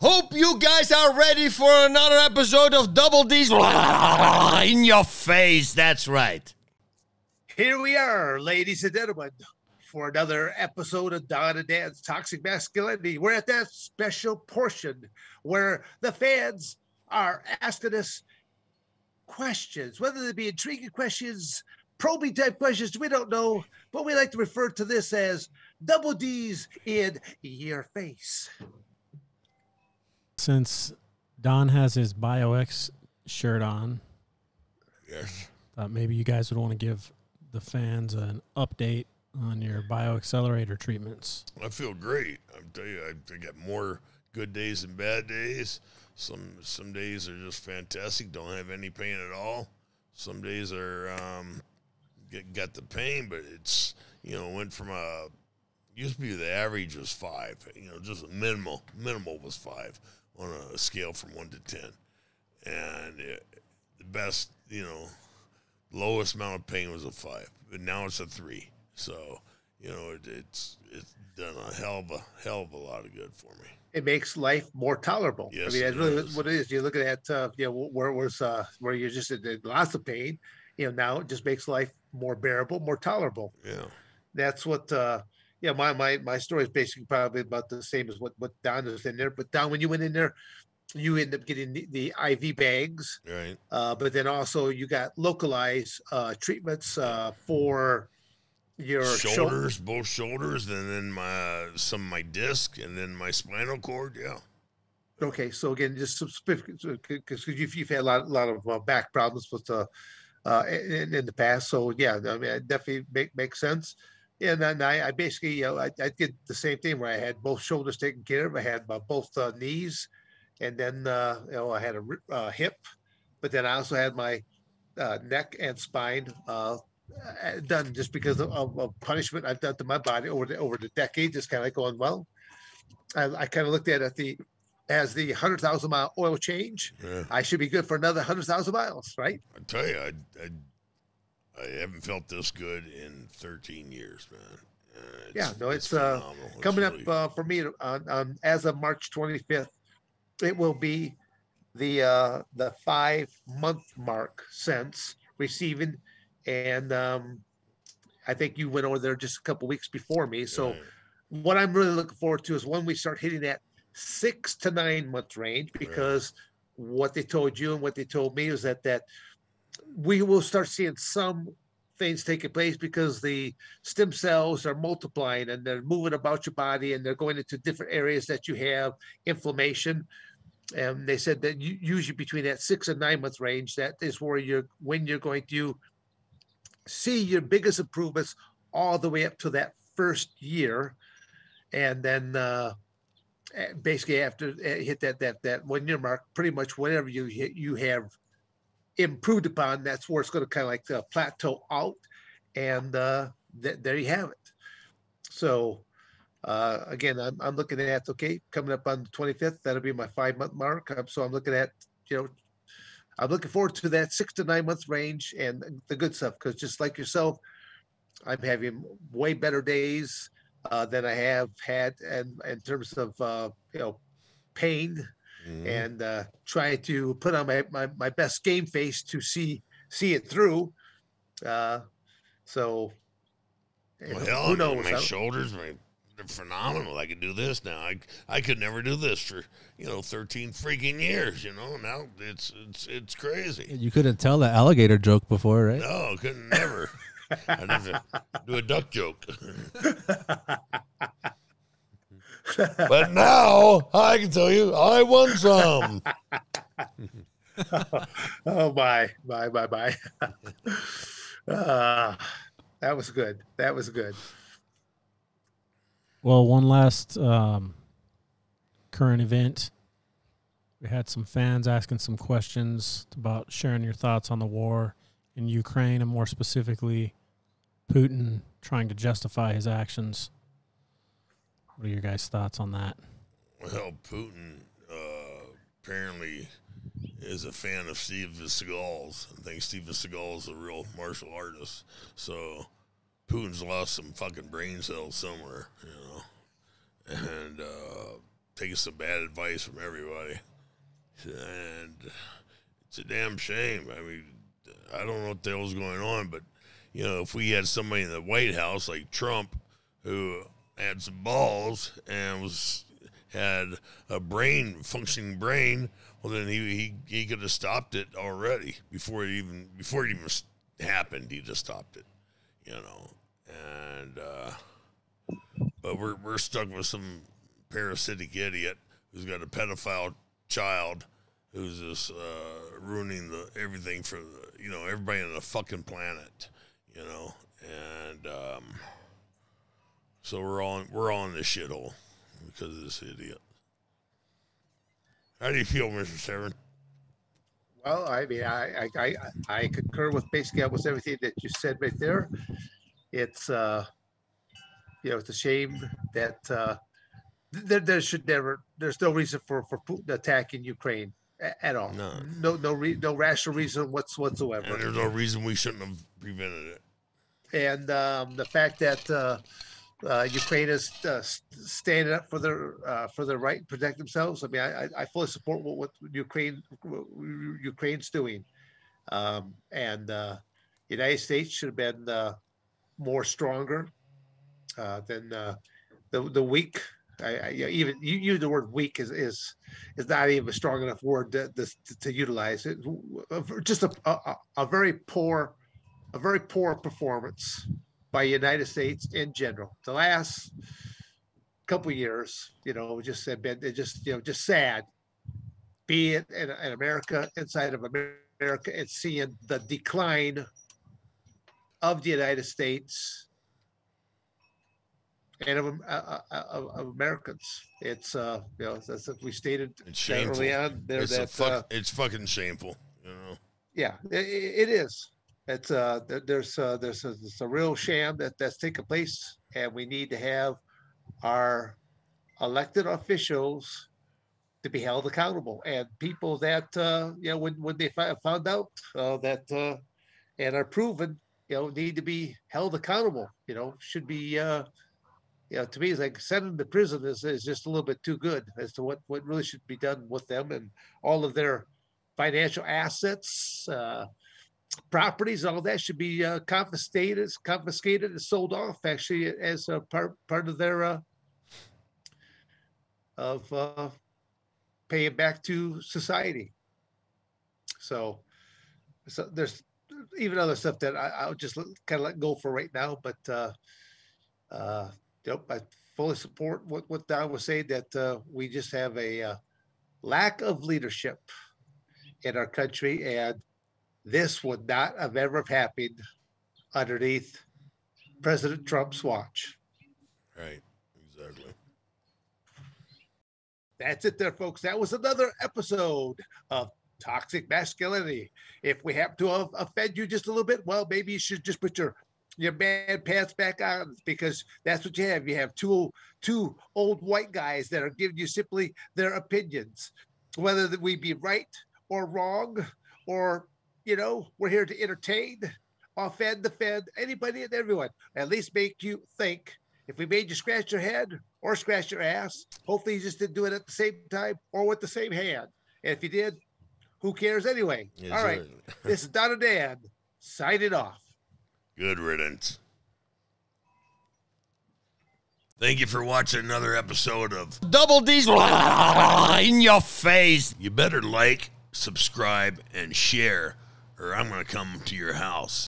Hope you guys are ready for another episode of Double D's in your face. That's right. Here we are, ladies and gentlemen, for another episode of Don and Dan's Toxic Masculinity. We're at that special portion where the fans are asking us questions, whether they be intriguing questions, probing type questions, we don't know, but we like to refer to this as Double D's in your face. Since Don has his BioX shirt on, Yes. thought maybe you guys would want to give the fans an update on your BioXcellerator treatments. I feel great. I'm tell you, I got more good days and bad days. Some days are just fantastic. Don't have any pain at all. Some days are got the pain, but it's went from used to be the average was 5. Just minimal was 5 on a scale from 1 to 10, and the best lowest amount of pain was a 5, but now it's a 3. So it's done a hell of a lot of good for me. It makes life more tolerable. Yes, I mean, that's really what it is. You look at where you're just in lots of pain. Now it just makes life more bearable, more tolerable. Yeah, that's what. My story is basically probably about the same as what Don was in there. But Don, when you went in there, you end up getting the IV bags, right. But then also you got localized treatments for your shoulders, both shoulders, and then some of my disc, and then my spinal cord. Yeah. Okay, so again, just because you've had a lot of back problems with in the past, so yeah, I mean, it definitely makes sense. And then I basically, I did the same thing where I had both shoulders taken care of. I had both knees, and then I had a hip, but then I also had my neck and spine done just because of punishment I've done to my body over the decade. Just kind of like going, well, I kind of looked at it as the 100,000 mile oil change. Yeah. I should be good for another 100,000 miles, right? I tell you, I haven't felt this good in 13 years, man. It's phenomenal. coming up for me on as of March 25th. It will be the 5-month mark since receiving, and I think you went over there just a couple weeks before me. So right. What I'm really looking forward to is when we start hitting that 6 to 9 month range, because what they told you and what they told me is that we will start seeing some things taking place because the stem cells are multiplying and they're moving about your body and they're going into different areas that you have inflammation. And they said that usually between that 6 and 9 month range, that is when you're going to see your biggest improvements all the way up to that first year. And then basically after hit that 1 year mark, pretty much whatever you have improved upon, that's where it's going to kind of like plateau out, and there you have it. So again, I'm looking at coming up on the 25th, that'll be my 5-month mark. So I'm looking at I'm looking forward to that 6 to 9 month range and the good stuff, because just like yourself, I'm having way better days than I have had, and in terms of pain. Mm-hmm. And trying to put on my best game face to see it through. So who knows? My shoulders, they're phenomenal. I can do this now. I could never do this for 13 freaking years. Now it's crazy. You couldn't tell the alligator joke before, right? No, couldn't never. I'd have to do a duck joke. But now I can tell you I won some. Oh my. That was good. Well, one last current event. We had some fans asking some questions about sharing your thoughts on the war in Ukraine, and more specifically, Putin trying to justify his actions. What are your guys' thoughts on that? Well, Putin apparently is a fan of Steven Seagal's. I think Steven Seagal is a real martial artist. So Putin's lost some fucking brain cells somewhere, And taking some bad advice from everybody. And it's a damn shame. I mean, I don't know what the hell's going on, but, you know, if we had somebody in the White House like Trump who had some balls and had a functioning brain, well, then he could have stopped it already before it even happened. He just stopped it, you know. And but we're stuck with some parasitic idiot who's got a pedophile child who's just ruining everything for everybody on the fucking planet, you know. And so we're all in this shithole because of this idiot. How do you feel, Mr. Severn? Well, I mean, I concur with basically almost everything that you said right there. It's it's a shame that there's no reason for Putin attacking Ukraine at all. No rational reason whatsoever. And there's no reason we shouldn't have prevented it. And the fact that Ukraine is standing up for their right to protect themselves. I mean, I fully support what Ukraine's doing, and the United States should have been more stronger than the weak. Even you use the word weak is not even a strong enough word to utilize it. Just a very poor performance by United States in general. The last couple of years, just sad. Be it in America, inside of America, and seeing the decline of the United States and of Americans. It's as we stated early on there, it's fucking shameful, Yeah, it is. It's there's a real sham that's taken place, and we need to have our elected officials to be held accountable, and people that when they found out that and are proven need to be held accountable. Should be to me, it's like sending them to prison is just a little bit too good as to what really should be done with them and all of their financial assets. Properties, all that should be confiscated and sold off actually as a part of their paying back to society. So there's even other stuff that I'll just kind of let go for right now. But I fully support what Don was saying, that we just have a lack of leadership in our country, and this would not have ever happened underneath President Trump's watch. Right, exactly. That's it there, folks. That was another episode of Toxic Masculinity. If we happen to have offended you just a little bit, well, maybe you should just put your man pants back on, because that's what you have. You have two old white guys that are giving you simply their opinions, whether that we be right or wrong, or we're here to entertain, offend, defend anybody and everyone. At least make you think. If we made you scratch your head or scratch your ass, hopefully you just didn't do it at the same time or with the same hand. And if you did, who cares anyway? Yes, all right. This is Don and Dan signing off. Good riddance. Thank you for watching another episode of Double D's in your face. You better like, subscribe, and share, or I'm going to come to your house.